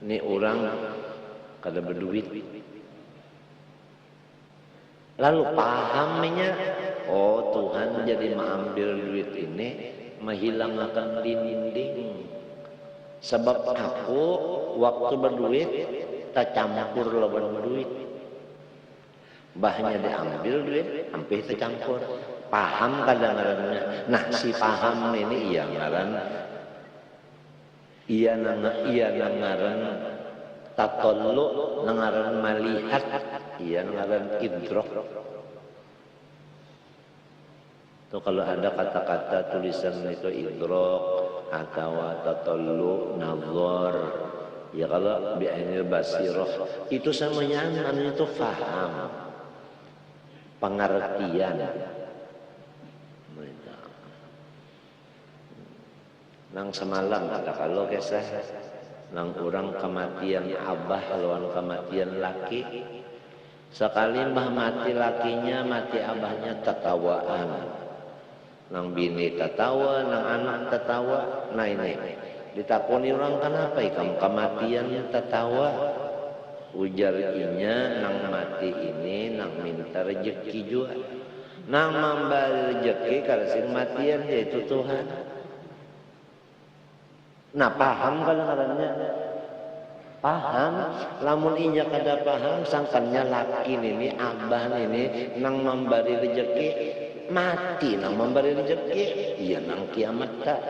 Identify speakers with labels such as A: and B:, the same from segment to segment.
A: Ini orang kada berduit. Lalu pahamnya, oh Tuhan jadi mengambil duit ini, menghilangkan dinding. Sebab aku waktu berduit, tak campur lawan duit. Bahnya diambil duit, hampir tercampur. Paham kadang-kadangnya. Nah si paham ini iya ngaran, iya nangaran tatollu, nangaran malihat, iya nangaran idrok. Itu kalau ada kata-kata tulisan itu idrok atau tatollu, nazar, ya kalau bi'ainil basirah itu samanya itu faham, pengertian. Nang semalam ada kalau kisah nang orang kematian abah lawan kematian laki, sekali mbah mati lakinya mati abahnya tertawaan, nang bini tertawa, nang anak tertawa. Nah ini ditakoni orang kenapa kamu kematiannya tertawa? Ujar inya nang mati ini nang minta rezeki juga, nang memberi rezeki kalau sing matian yaitu Tuhan. Nah paham kadang-kadangnya, paham. Lamun inya kada paham, sangkannya laki ini abah ini nang memberi rezeki mati, nang memberi rezeki iya nang kiamat tak.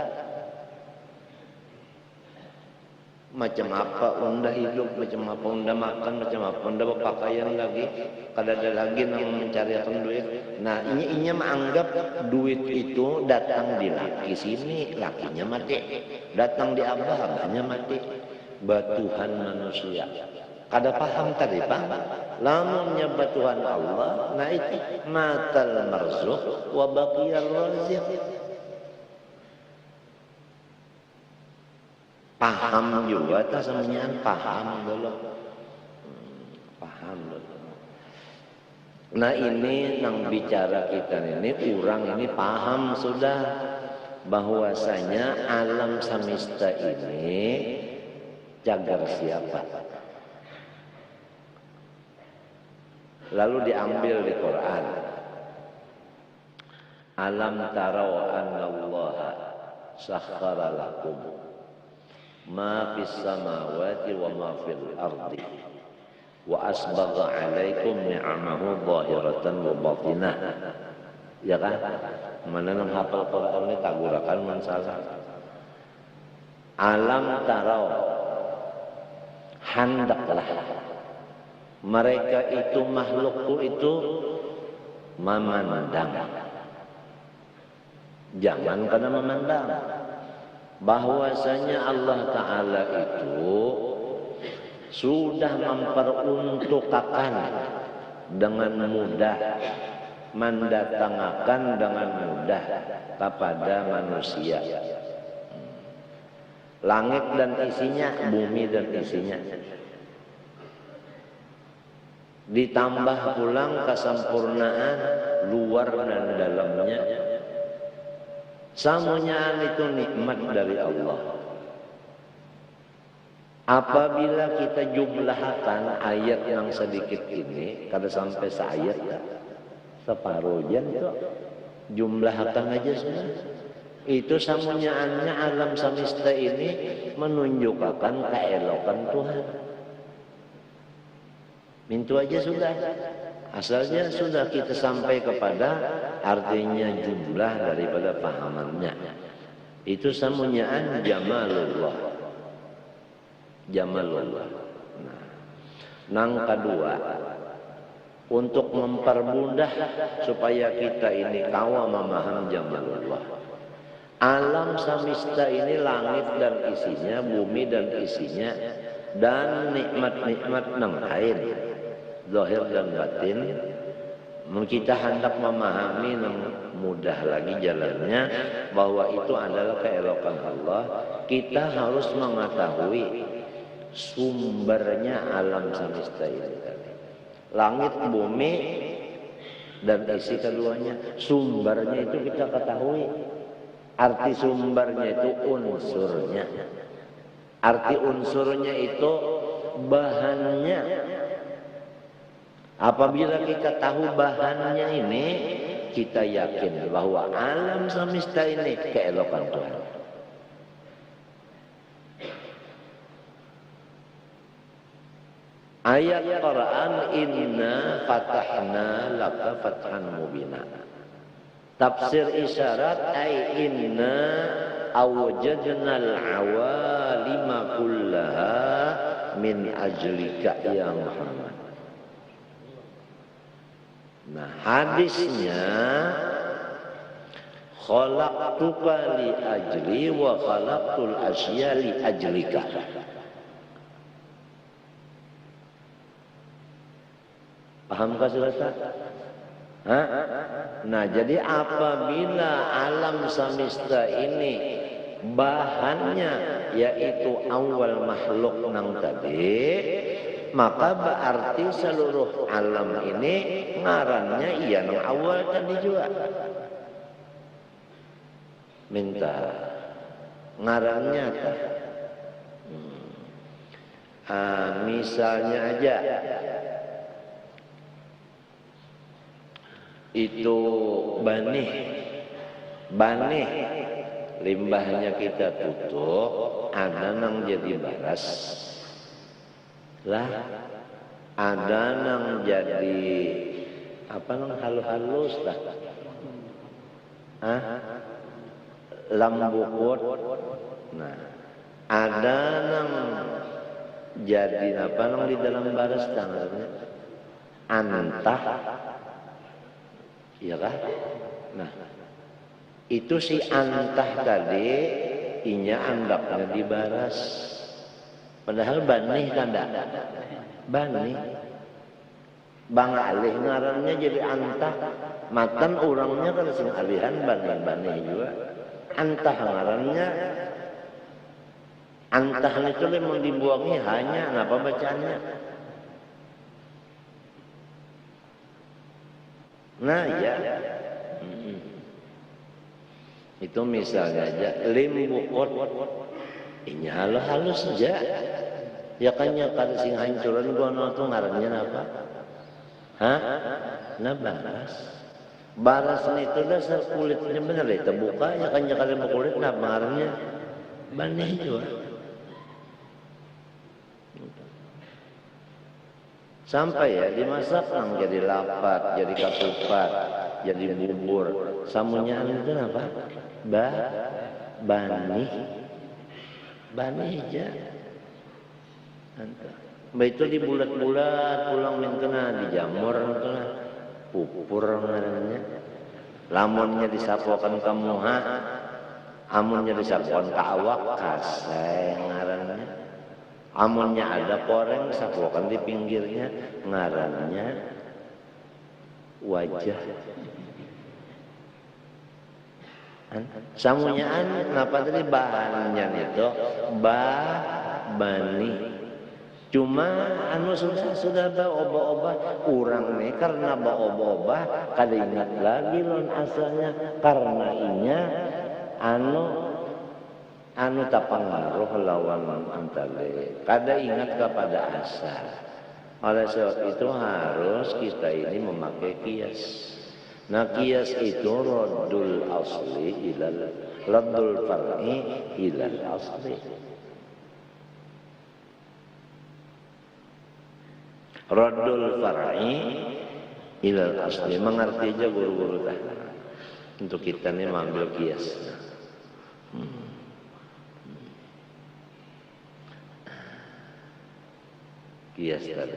A: Macam apa unda hidup, macam apa unda makan, macam apa unda berpakaian lagi, kada ada lagi nang mencarikan duit. Nah inya menganggap duit itu datang di laki sini, lakinya mati, datang di abah, abahnya mati. Batuhan manusia kada paham tadi pak. Lamunnya batuhan Allah, nah itu matal marzuq wa baqiyal raziq. Paham juga tak semuanya, paham dulu. Paham dulu. Nah ini nang bicara kita ini, orang ini paham sudah bahwasanya alam semesta ini jagar siapa. Lalu diambil di Quran. Alam tarau annallaha sakhkhara lakum ma fis samawati wa ma fil ardi wa asbagha 'alaikum ni'amahu zahiratan wa batinah. Ya kan? Mana nang hafal Quran ini tak gurakan masalah. Alam tarau, hendaklah mereka itu makhlukku itu memandang. Jangan karena memandang bahwasanya Allah Ta'ala itu sudah memperuntukkan dengan mudah, mendatangkan dengan mudah kepada manusia langit dan isinya, bumi dan isinya, ditambah pulang kesempurnaan luar dan dalamnya. Semuanya itu nikmat dari Allah. Apabila kita jumlahkan ayat yang sedikit ini, kada sampai seayat, separuh jan tuh, jumlahkan aja sudah. Itu semuanya alam semesta ini menunjukkan keelokan Tuhan. Mintu aja sudah. Asalnya sudah kita sampai kepada artinya jumlah daripada pahamannya. Itu semuanya jamalullah. Jamalullah. Nah, nang kedua, untuk mempermudah supaya kita ini kawa memaham jamalullah. Alam semesta ini langit dan isinya, bumi dan isinya, dan nikmat-nikmat nang lain, zahir dan batin. Kita hendak memahami nang mudah lagi jalannya bahwa itu adalah keelokan Allah. Kita harus mengetahui sumbernya alam semesta ini. Langit, bumi, dan isi keduanya, sumbernya itu kita ketahui. Arti sumbernya itu unsurnya. Arti unsurnya itu bahannya. Apabila kita tahu bahannya ini, kita yakin bahwa alam semesta ini keelokan Tuhan. Ayat Quran, inna fatahna laka fathan mubina. Tafsir isyarat, ay inna awjadnal awalima kullaha min ajlika ya Muhammad. Nah, hadisnya khalaqtuka li ajli wa khalaqtul asya li ajlika. Pahamkah saudara? Nah, jadi apabila alam semesta ini bahannya yaitu awal makhluk nang tadi, maka berarti seluruh alam ini ngarannya iya nang awal tadi juga. Minta ngarannya apa? Misalnya aja itu banih limbahnya kita tutup, ada nang jadi baras lah, ada nang jadi apa nang halus-halus lah, lambukut. Nah, ada nang jadi apa nang di dalam baras tangannya antah. Iya kan? Nah, itu si antah tadi inya andaknya dibaras. Padahal banih kan dak? Banih. Bang alih ngarannya jadi antah. Matan orangnya kan sing alihan banih juga. Antah ngarannya. Antah itu lemon dibuangi hanya apa bacaannya? Nah ya, itu misalnya aja limbukot, ini halus saja, ya kan ya kan sing hancuran gua tuh ngarannya apa? Nah baras itu dasar kulitnya bener lah, terbuka ya kan ya kalian kulit, nah ngarannya banih juga. Sampai ya dimasak nang jadi lapat, jadi ketupat, jadi bubur. Samunya itu apa? Banih aja. Mbak itu dibulat-bulat, pulang mingkena dijamur mingkena, pupur namanya. Lamunnya disapukan ke muha, amunnya disapukan ke awak, kasai ngarannya. Amunnya ada koreng, sapukan di pinggirnya, ngarannya wajah. Samunya kenapa tadi bahannya itu bani. Cuma sudah bawa-oba urang nih karena bawa-oba kada ingat lagi lon asalnya karena inya anu tapangaruh lawan antale kada ingat kepada asal. Oleh sebab itu harus kita ini memakai kias. Nah kias itu raddul far'i ilal asli. Raddul far'i ilal asli mengerti aja guru-guru tah. Untuk kita ini mengambil kias. Kias tadi.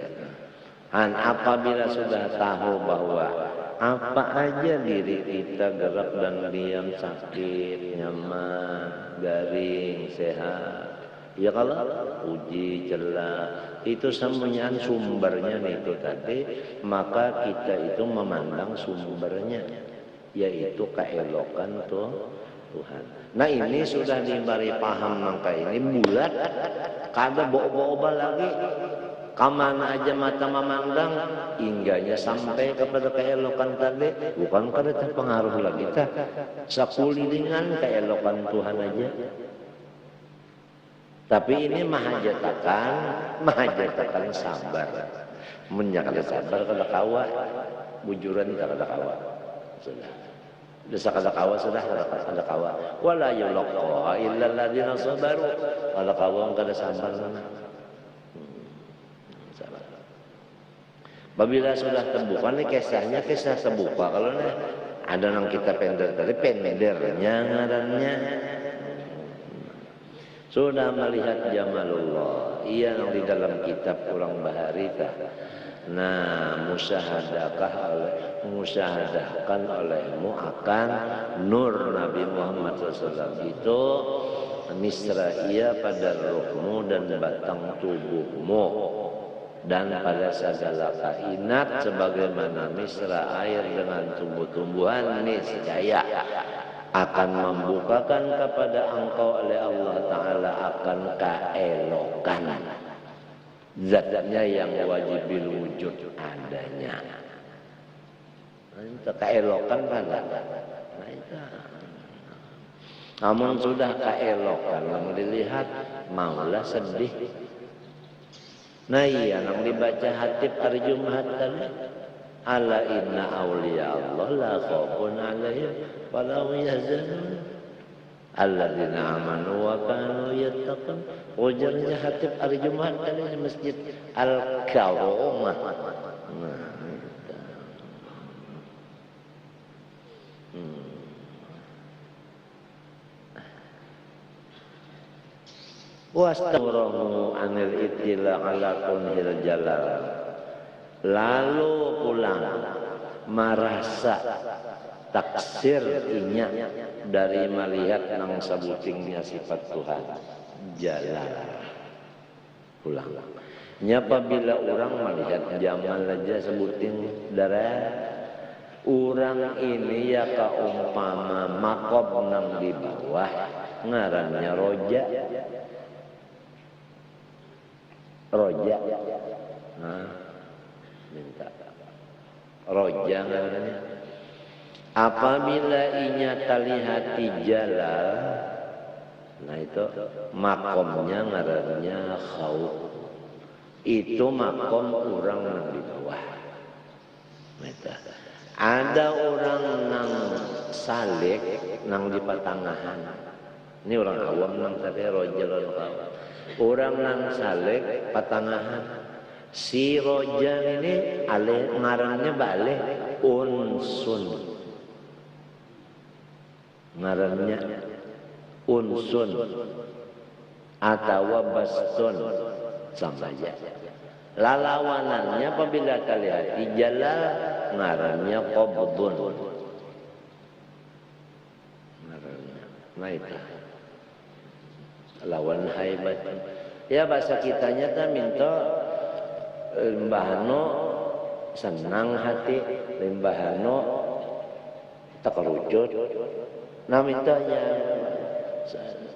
A: Apabila sudah tahu bahwa apa aja diri kita gerak dan diam, sakit, nyaman, garing, sehat, ya kalau uji celah itu semuanya sumbernya itu tadi, maka kita itu memandang sumbernya yaitu keelokan Tuhan. Nah ini sudah diberi paham maka ini bulat, kada bawa-bawa lagi. Kamana aja mata memandang hingganya sampai kepada keelokan tadi, bukan kada terpengaruh lagi ta sakulilingan keelokan Tuhan aja. Tapi ini mahajatakan sabar. Menjakada sabar kada kawa, bujuran kada kawa. Sudah. Desa kada kawa sudah kada kawa. Wala yulqa illa alladziina sabaru. Kada kawa kada sabar sana. Sabar. Apabila sudah terbuka nih kisahnya kisah terbuka. Kalau nih ada nang kita pender tadi pendernya ngarannya. Sudah melihat jamalullah, ia yang di dalam kitab kurang baharita. Nah, musyahadahkan olehmu akan nur Nabi Muhammad SAW itu misra ia pada rohmu dan batang tubuhmu dan pada segala kainat sebagaimana misra air dengan tumbuh-tumbuhan niscaya akan membukakan kepada engkau oleh Allah Ta'ala akan keelokan zatnya yang wajibil wujud adanya. Itu keelokan pada. Nah itu. Namun sudah keelokan, namun dilihat maulah sedih. Nah iya, nang dibaca hatib hari Jumat tadi. Ala inna awliya Allah la khaufun alaihim wa la hum yahzanun alladzina amanu wa kanu yattaqun. Ujarnya hatib hari Jumat tadi di Masjid Al-Karomah. Nah, wastawrahu anil itila ala kunhil jalal. Lalu pulang merasa taksir inya dari melihat nang sabutingnya sifat Tuhan jalal. Pulang. Nyapa bila orang melihat jamal aja sebuting darah orang ini ya kaumpama makob nang di bawah ngarannya roja. Nah, minta roja ngarannya. Apabila inya talihati jalal, nah itu makomnya ngarannya khauf. Itu makom orang nang di bawah. Ada orang nang salik nang di patangahan. Ini orang awam nang tadi roja orang nang salik patangahan. Si rojan ini ngarannya balik unsun. Ngarannya unsun atau bastun sama aja. Lalawanannya apabila kalian di jalal ngarannya qabdun. Ngarannya. Nah itu. Lawan haibat. Ya bahasa kitanya ta minta limbahno senang hati, limbahno tak kerucut. Nah mintanya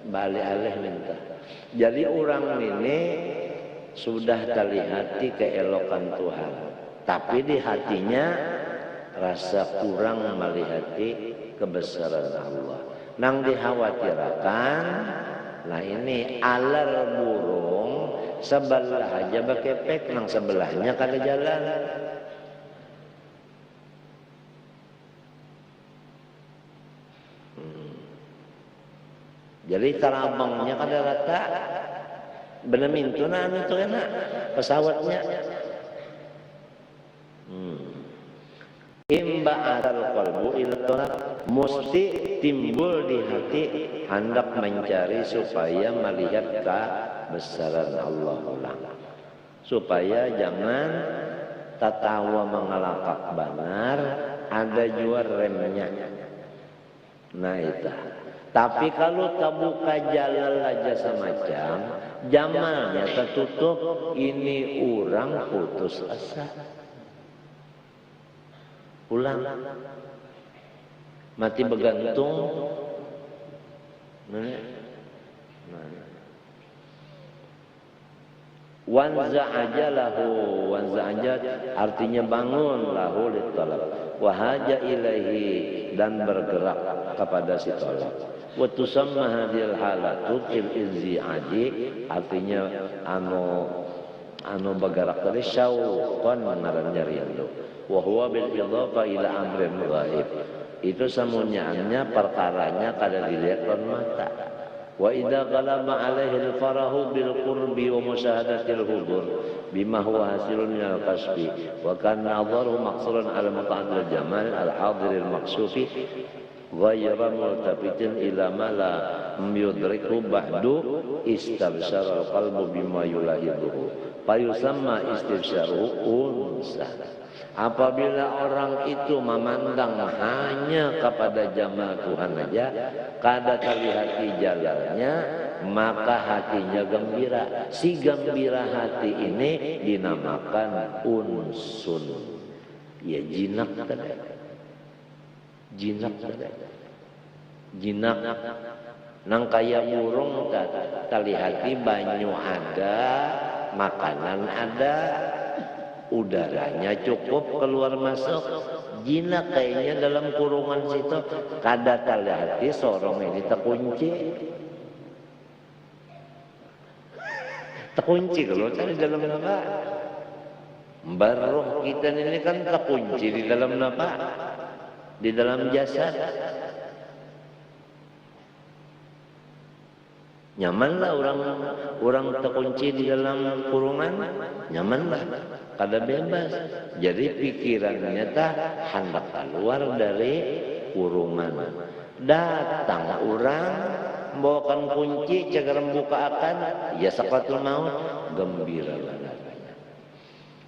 A: balik alih minta. Jadi orang ini sudah terlihati keelokan Tuhan, tapi di hatinya rasa kurang melihati kebesaran Allah. Nang dikhawatirkan, nah ini alar burung sebelah aja bakepek, nang sebelahnya kada jalan. Jadi tarabangnya kada rata, bener mintunan itu enak pesawatnya. Imba atal qalbu iltona mesti timbul di hati hendak mencari supaya melihat kebesaran Allah ulang. Supaya jangan tertawa mengelakak benar, ada juga remnya. Nah itu. Tapi kalau terbuka jalan aja semacam, jamalnya tertutup, ini orang putus asa. Pulang. Mati bergantung. wanza'aja lahu, wanza'aja artinya bangun, lahu litalab, wahaja ilaihi dan bergerak kepada si talab. Wa tusamma hadhil halatu fil inzi'aji, artinya anu bergerak dari syauqan ngarannya rindu. Wa huwa bil idhafa ila amrin ghaib, itu samunyaannya perkaranya kada dilihat kon mata. Wa idza ghalaba alaihi al-farahu bil qurbi wa musyahadatil hubur bima huwa hasilun min al-kasbi wa kana nadharu maqsuran ala muta'addil jamal al-hadir al-maqsufi ghayra multafitin ila ma la yudriku ba'du istabsyara al-qalbu bima yulahibuhu fayusamma istibsyaru unsa. Apabila orang itu memandang hanya kepada jamal Tuhan aja, kada terlihat jalannya, maka hatinya gembira. Si gembira hati ini dinamakan unsun. Ya jinak tadi. Jinak tadi. Jinak. Nang kaya burung terlihati banyu ada, makanan ada, udaranya cukup keluar masuk. Jinak kayaknya dalam kurungan situ kada terlihati sorong ini terkunci. Terkunci kalau cari dalam apa? Baruh kita ini kan terkunci di dalam apa? Di dalam jasad. Nyamanlah orang terkunci di dalam kurungan, nyamanlah, kada bebas. Jadi pikirannya hendak keluar dari kurungan. Datang orang bawakan kunci, cagar buka akan, ya sakatul maut, gembira lah.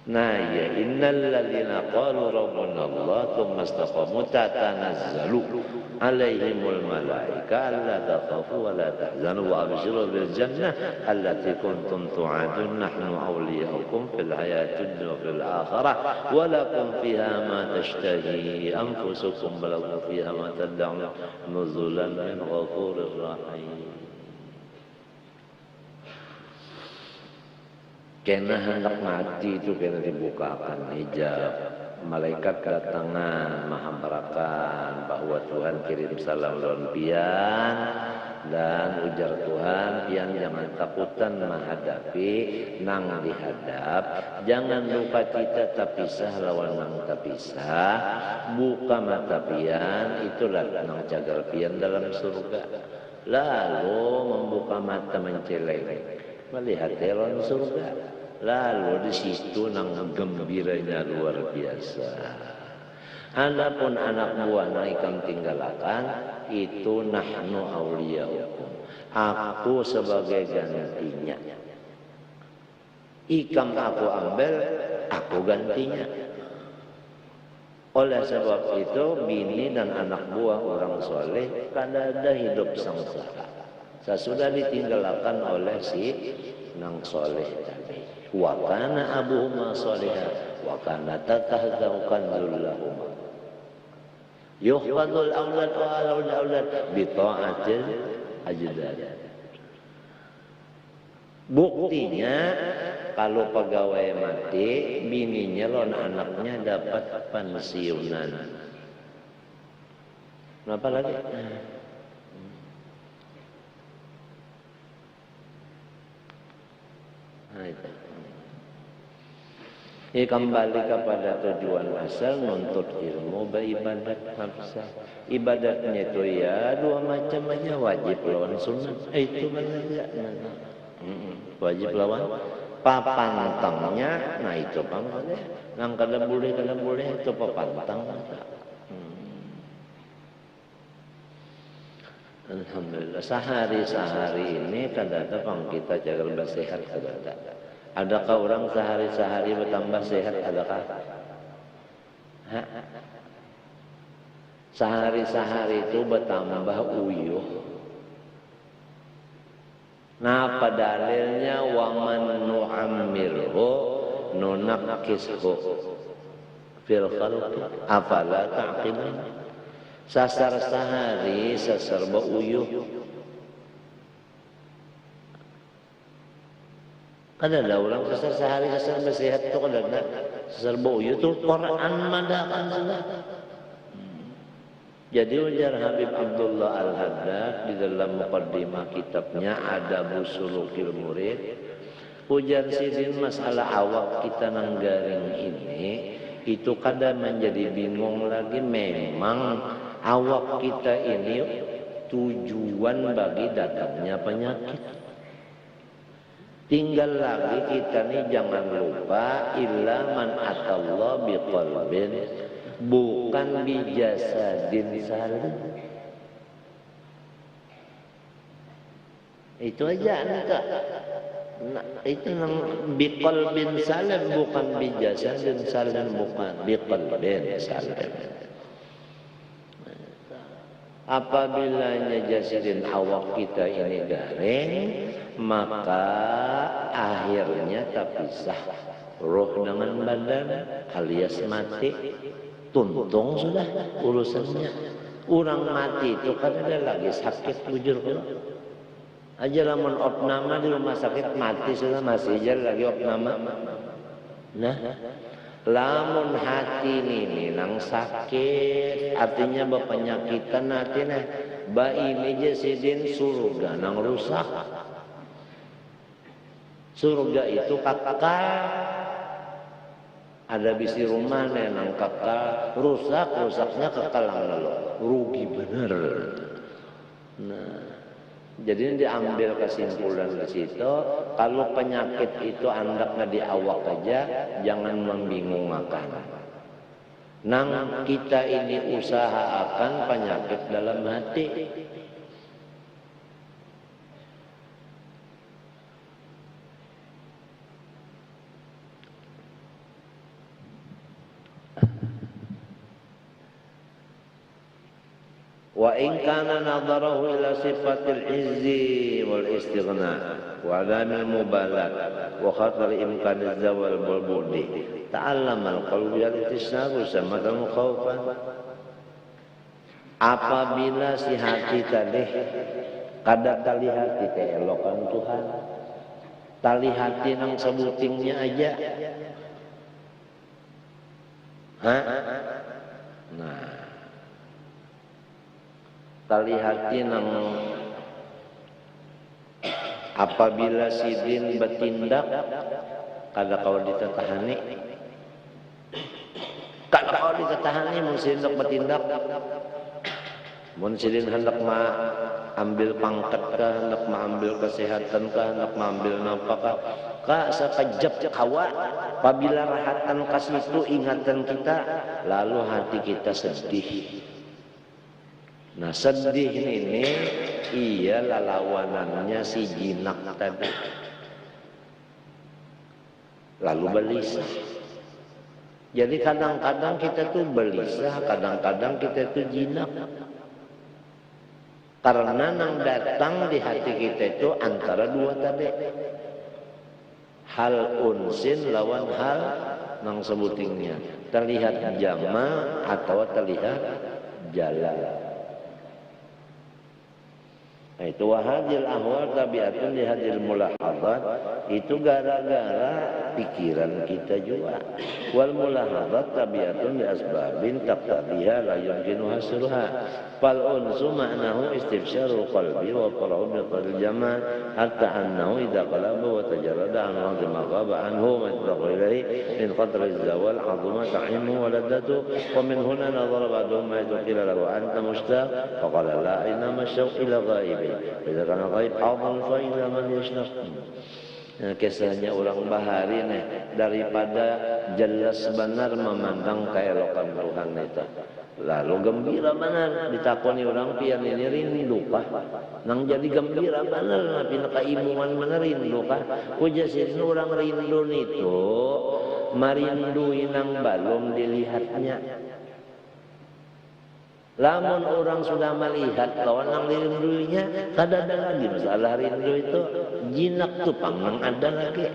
A: Nah ya innal ladzina qalu rabbuna Allah tsumma istaqamu tatanazzalu alaihimul malaika alla takhafu wa la tahzanu wa abshiru bil jannah allati kuntum tu'adun nahnu awliyaukum fil hayatid dunya wa fil akhirah wa lakum fiha ma tashtahi anfusukum wa lakum fiha ma tad'un nuzulan min ghafurir rahim. Kena hendak mati itu kena dibukakan hijab, malaikat kedatangan menghabarkan bahwa Tuhan kirim salam lawan pian, dan ujar Tuhan pian jangan takutan menghadapi nang dihadap, jangan lupa kita tapisah lawan nang tapisah, buka mata pian itulah nang cagar pian dalam surga, lalu membuka mata menceleng melihat jalan surga, lalu di situ nang gembiranya luar biasa. Adapun anak buah naikkan tinggalakan itu nahnu awliyaukum, aku sebagai gantinya. Ikam aku ambil, aku gantinya. Oleh sebab itu bini dan anak buah orang soleh kada ada hidup sengsara. Sesudah ditinggalkan oleh si nang soleh tadi. Wa kana abuhuma solihah wa kana tatahzau kanzullahuma. Yuhfadul aulad wa aulad bi ta'atil ajdad. Buktinya kalau pegawai mati, bininya lawan anaknya dapat pensiunan. Kenapa lagi? Nah, itu. Ini kembali kepada tujuan asal nuntut ilmu beribadat nafsa. Ibadatnya itu ya dua macam aja, wajib lawan sunnah. Itu benar. Wajib lawan papantangnya, nah itu pamane. Nang kada boleh itu papantang. Alhamdulillah sehari ini kada ada pang kita jaga bersehat kada ada. Adakah orang sehari bertambah sehat adakah? Sehari itu bertambah uyuh. Nah pada dalilnya waman nu'ammirhu nunakkishu fil khalqi afala ta'qilun. Sasar sehari sasar uyuh. Kada ada orang sesar sehari sesar bersehat tuh kada ada sesar boyo tuh Quran madakan sudah. Jadi ujar Habib Abdullah Al-Haddad di dalam muqaddimah kitabnya Adabu Sulukil Murid, ujar sidin masalah awak kita nang garing ini itu kadang menjadi bingung lagi. Memang awak kita ini tujuan bagi datangnya penyakit. Tinggal lagi kita nih jangan lupa illa man atallah biqalbin, bukan bijasadin salim. Itu aja nih Kak. Nah, itu nang biqalbin salim, bukan bijasadin salim, bukan biqalbin salim. Apabila jasadin awak kita ini garing, maka akhirnya terpisah roh dengan badan alias mati. Tuntung sudah urusannya. Orang mati itu kan ada lagi sakit bujur kalau aja lamun opnama di rumah sakit mati sudah masih aja lagi opnama. Nah, lamun hati ini nang sakit artinya berpenyakitan hati nah ba ini jasidin surga nang rusak. Surga itu kakak ada bisi rumah nang kakak rusaknya kekal lalu rugi bener. Nah, jadi diambil kesimpulan di situ, kalau penyakit itu andaknya di awak aja, jangan membingungkan. Nang kita ini usahakan penyakit dalam hati. Wa in kana nadharahu ila sifatil izzi wal istighna wa adamil mubalat wa khatar imkan az-zawal wal bu'di ta'allama al-qalbu al-ittisnabu samatan khawfan. Apabila si hati tadi kada tali hati teh elokan Tuhan, tali hati nang sebutingnya aja. Nah, tali hati nang apabila sidin bertindak kada kau ditetahani, kada kau ditetahani mun sidin bertindak, mun sidin hendak ambil pangkat kah, hendak ambil kesehatan kah, hendak ambil nafkah kah, sekejap kawa apabila rahatan kasih itu ingatan kita lalu hati kita sedih. Nah, sedih ini iya lawanannya si jinak tadi. Lalu belisah. Jadi kadang-kadang kita tuh belisah, kadang-kadang kita tuh jinak. Karena nang datang di hati kita itu antara dua tadi. Hal unsin lawan hal nang sebutingnya. Terlihat jama atau terlihat jalan. Nah, itu wahadil ahwal tabiatun di hadil mulahadzat, itu gara-gara pikiran kita juga. Wal mulahadzat tabiatun di asbabin taqtadiha la yumkinu hasruha. Fal unsu ma'nahu istibsyarul qalbi wa qara'u bi qadil jamal hatta annahu idza qalaba wa tajarrada an wadhi ma ghaba anhu wa ittaqu ilayhi min qadri az-zawal 'azuma ta'imu wa ladatu wa min huna nadhara ba'dhum ma yaqila lahu anta mushtaq fa qala la inama syauq ila ghaibi. Bila kana ghaib awal fa ila man yashnaq. Nah, kisahnya orang bahari nih, daripada jelas benar memandang keelokan Tuhan itu. Lalu gembira benar ditakoni orang pian ini rindu kah? Nang jadi gembira benar napi kaimungan benar rindu kah? Ujasin orang rindu itu marindui nang balum dilihatnya. Lamun orang sudah melihat lawan nang rindunya, kada ada lagi masalah rindu itu jinak tuh pang ada lagi.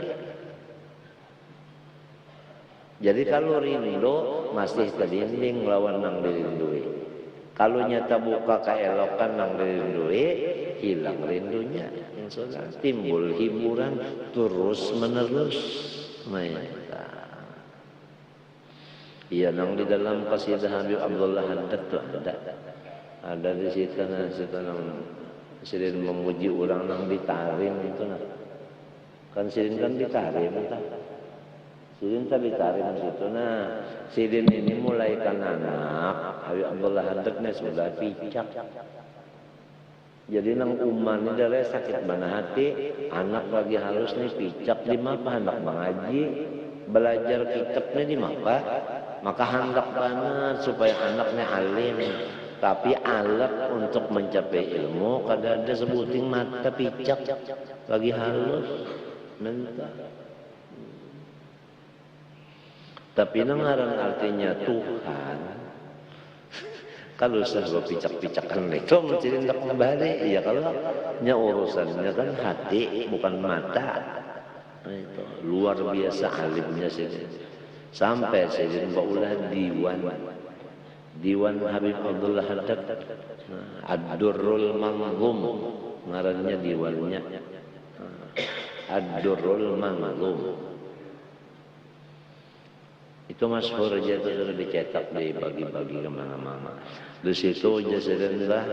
A: Jadi kalau rindu masih terinding lawan nang dirindui. Kalau nyata buka keelokan nang dirindui, hilang rindunya. sudah timbul hiburan terus menerus. Iya, nang di dalam qasidah Habib Abdullah Haddad tuh ada di situ nang sirin memuji orang nang ditarim itu nah. Kan sirin kan ditarim entah. Sirin tak ditarim situ. Nah, sirin ini mulai kan anak Habib Abdullah Haddadnya sudah picak. Jadi nang uman ini dari sakit mana hati, anak lagi halus nih picak di mapa hendak mengaji, belajar kitabnya di mapa, maka hendak banget supaya anaknya alim. Tapi alat untuk mencapai ilmu kada ada sebuting mata picak lagi halus mentah. Tapi nangaran artinya Tuhan. Kalau saya picak-picakan itu mesti hendak kembali. Ya kalau nya urusannya kan hati bukan mata. Itu luar biasa alimnya sih. Sampai saya ulah Diwan Habib Abdullah Haddad Ad-Durrul Manzum ngarannya diwannya Ad-Durrul Manzum itu masyhur aja itu sudah dicetak dibagi-bagi kemana-mana. Di situ jasadillah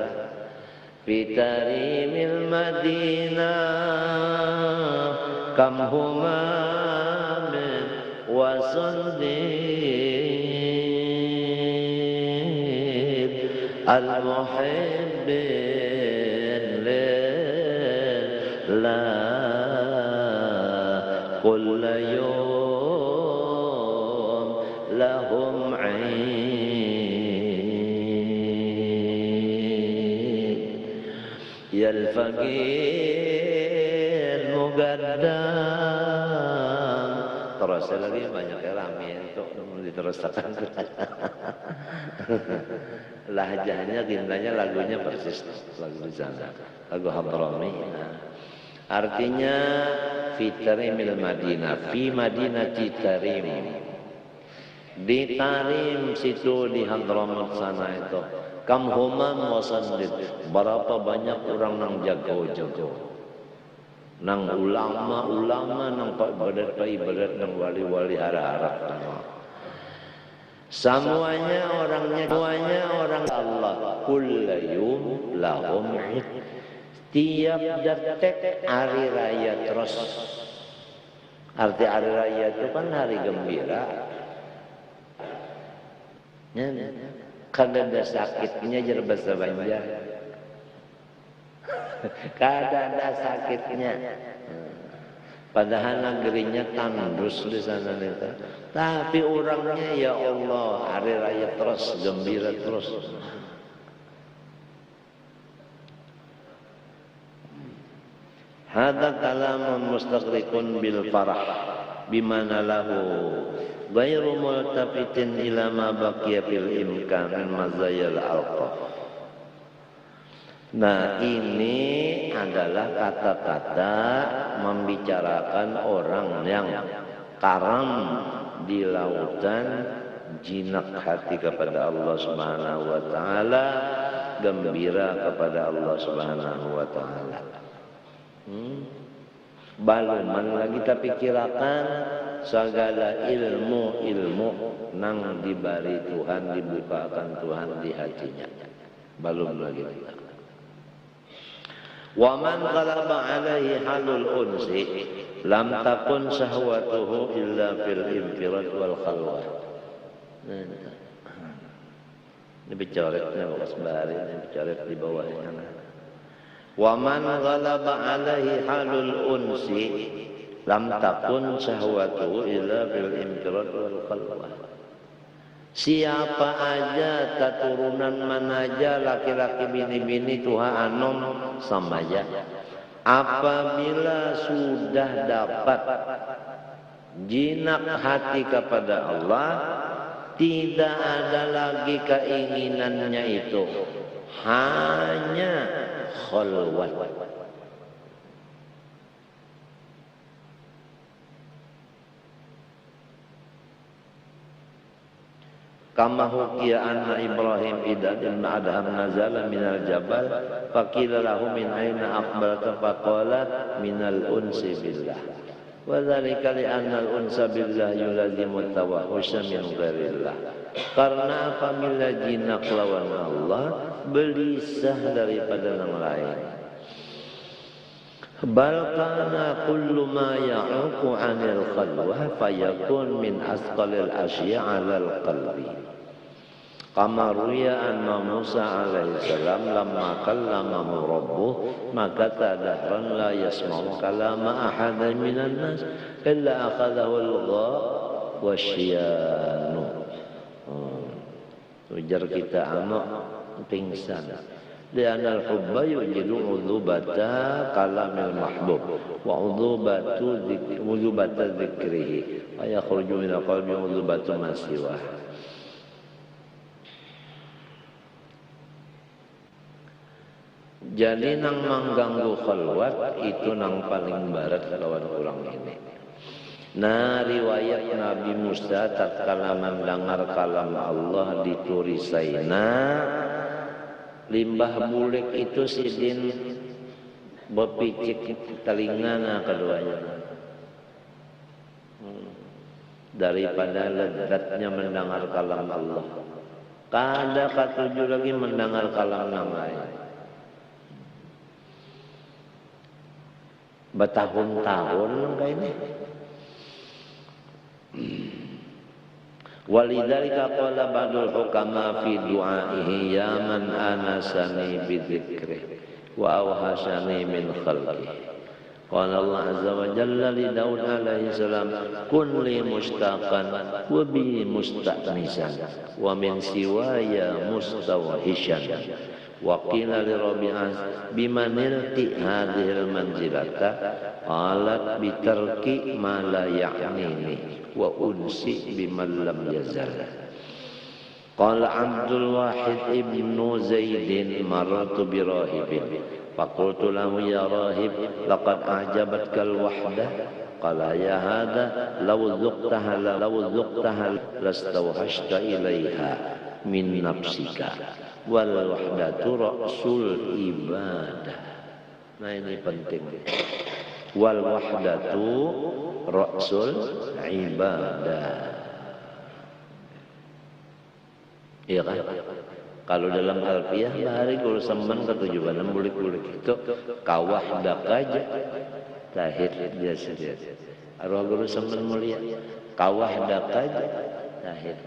A: Fitarimil Madinah kam humamin wasundin al-muhibbin lillah kulla yawm lahum 'ain yal faqir mugaddam. Terus lagi banyak rame untuk diteruskan. Lahjahnya gintanya lagunya persis lagu di sana, lagu Hadrami. Artinya Fitarimil Madinah, fi Madinati Tarim. Di Tarim situ di Hadramaut sana itu. Kam humam wasandid. Berapa banyak orang nang jago-jago. Nang ulama-ulama nang ibadat nang wali-wali harap semuanya orang Allah. Kullayum lahum tiap detik hari raya terus. Arti hari raya itu kan hari gembira. Kada ada sakitnya jar bahasa Banjar. Kada ada sakitnya. Padahal negerinya tandus di sana itu. Tapi orangnya ya Allah hari raya terus gembira terus. Hada kalamun mustaqriqun bil farah bimana lahu ghairu multafitin ila ma baqiya fil imkan min mazayil alqaf. Nah, ini adalah kata-kata membicarakan orang yang karam di lautan jinak hati kepada Allah Subhanahu wa taala, gembira kepada Allah Subhanahu wa taala. Baluman lagi tapi kirakan segala ilmu nang diberi Tuhan, dibukakan Tuhan di hatinya. Belum lagi kita. Wa man ghalaba alaihi halul unsi lam takun sahwatuhu illa fil infirad wal khalwah. Ini bicaranya Bapak Sembari, ini bicara di bawahnya. Wa man ghalaba alaihi halul unsi lam takun sahwatuhu illa fil infirad wal khalwah. Siapa aja keturunan mana aja laki-laki bini-bini Tuhan anom sama aja. Apabila sudah dapat jinak hati kepada Allah, tidak ada lagi keinginannya itu, hanya khalwat. Kama hukiya anna Ibrahim idadin ma'adham nazala minal jabal faqila lahu min aina aqbalta faqala minal unsi billah wa dhalika li anna al unsa billah yulazimu tawahhusya min ghairillah. Karena apabila jinak lawan Allah belisah daripada yang lain. Bal kana kullu ma ya'uqu 'anil khalwah fayakun min asqalil asya' 'alal qalbi. Kama ruya anna Musa alaihi salam lamma kallamahu rabbuh maka tadahran la yasma'u kalama ahadan minan nas illa akhadahu al-gha wasyanu. Ujar kita anak pingsan. Lianal hubba yujidu udhubata kalamil mahbub wa udhubata dzikrihi wa yakhruju minal qalbi udhubatu ma siwah. Jadi nang mengganggu khalwat itu nang paling barat lawan orang ini. Nah riwayat Nabi Musa tatkala mendengar kalam Allah diturisaina limbah bulik itu sidin bepicik telingana keduanya daripada lezatnya mendengar kalam Allah. Kada katujuh lagi mendengar kalam yang lain. Bertahun-tahun kayak ini. Walidzalika qala ba'dul hukama fi du'aihi ya man anasani bi dzikri wa awhasani min khalqi. Qala Allah azza wa jalla li Daud alaihi salam kun li mustaqan wa bi mustaqnisan wa min siwaya mustawhishan. Wa qila li Rabi'ah bimanilti hadhil manzilata qalat bitarki ma la ya'nini wa unsi biman lam yazal. Qala Abdul Wahid ibnu Zaidin marartu bi rahibin faqultu lahu ya rahib laqad a'jabatkal wahdah qala ya hadha law dhuqtaha lastawhashta ilaiha min nafsika wal wahdatu ra'sul ibadah. Nah ini penting. Wal wahdatu ra'sul ibadah. Iya kan? Kalau dalam alfiyah bahari kalau semban ketujuan bulik-bulik itu kawahdak aja tahir dia sendiri. Arwah guru semban mulia kawahdak aja tahir.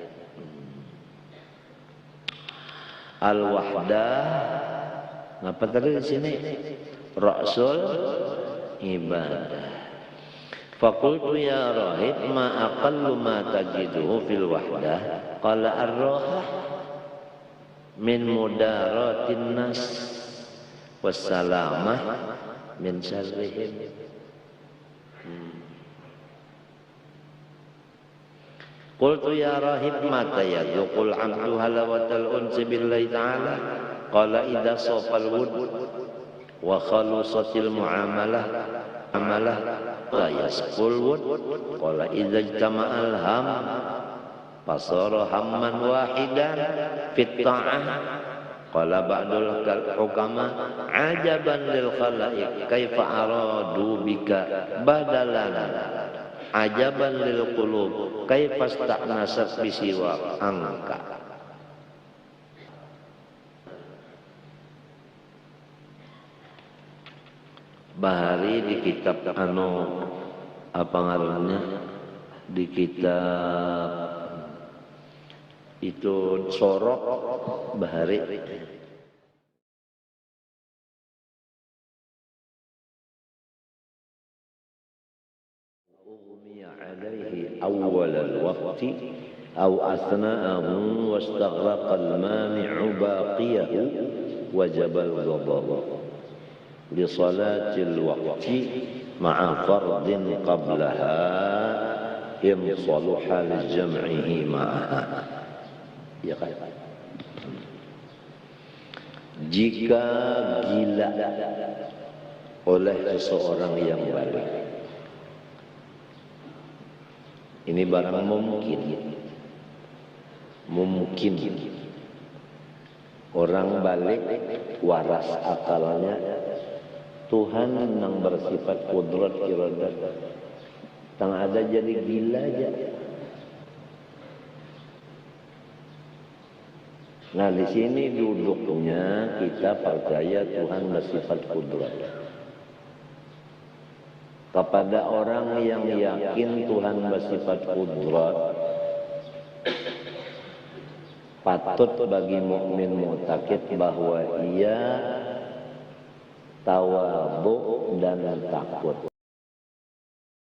A: Al-wahdah ngapa tadi di sini ra'sul ibadah. Faqultu ya rahib ma aqallu ma tajiduhu fil wahdah qala ar-rahah min mudaratin nas wassalamah min syarrihim. Qultu ya rahib mata yadhuqul abdu halawatal unsi billahi ta'ala qala idha safal wud wa khalusatil muamalah la yasqul wud qala idha ijtama'al ham fasara hamman wahidan fit ta'ah qala ba'dul hukama ajaban lil khalaiq kaifa aradu bika badalan ajaban lil qulub kaifa sta'nasat bisiwa angka. Bahari di kitab apa ngarannya di kitab itu sorok bahari عليه أول الوقت أو أثناءه واستغرق المانع باقيه وجب القضاء لصلاة الوقت مع فرض قبلها إن صلح لجمعه معها. Jika gila oleh seseorang yang balik, ini barang mungkin mungkin orang balik waras akalnya Tuhan yang bersifat kudrat iradat tang ada jadi gila aja. Nah di sini duduknya kita percaya Tuhan bersifat kudrat. Kepada orang yang yakin Tuhan bersifat kudrat, patut bagi mukmin mu'taqid bahwa ia tawadhu dan takut.